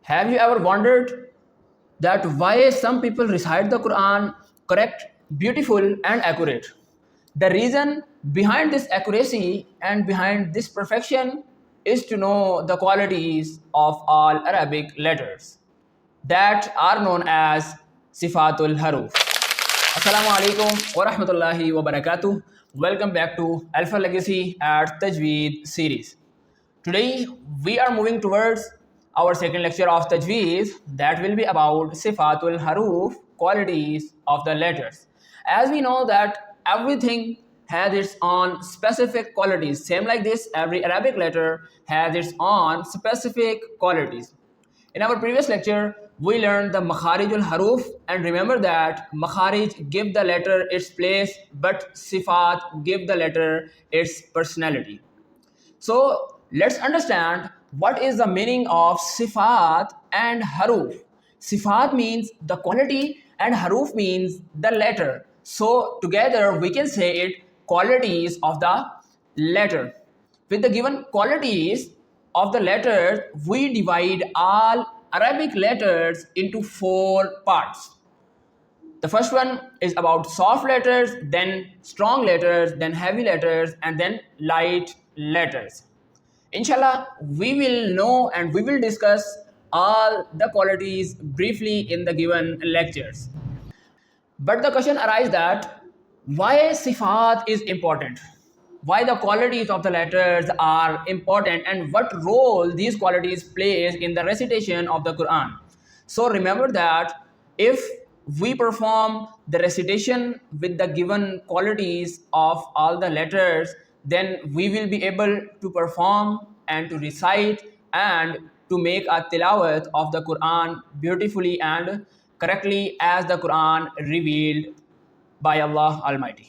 Have you ever wondered that why some people recite the Quran correct, beautiful, and accurate? The reason behind this accuracy and behind this perfection is to know the qualities of all Arabic letters that are known as Sifaat-ul-Huroof. Assalamu alaikum wa rahmatullahi wa barakatuh. Welcome back to AlphaLegacy at Tajweed series. Today we are moving towards our second lecture of Tajweed that will be about Sifaat-ul-Huroof, qualities of the letters. As we know that everything has its own specific qualities. Same like this, every Arabic letter has its own specific qualities. In our previous lecture, we learned the Makharij-ul-Huroof, and remember that Makharij give the letter its place, but Sifat give the letter its personality. So let's understand what is the meaning of Sifat and Huroof. Sifat means the quality and Huroof means the letter. So together we can say it qualities of the letter. With the given qualities of the letters, we divide all Arabic letters into four parts. The first one is about soft letters, then strong letters, then heavy letters, and then light letters. Inshallah, we will know and we will discuss all the qualities briefly in the given lectures. But the question arises that why Sifat is important? Why the qualities of the letters are important and what role these qualities plays in the recitation of the Quran. So remember that if we perform the recitation with the given qualities of all the letters, then we will be able to perform and to recite and to make a tilawat of the Quran beautifully and correctly as the Quran revealed by Allah Almighty.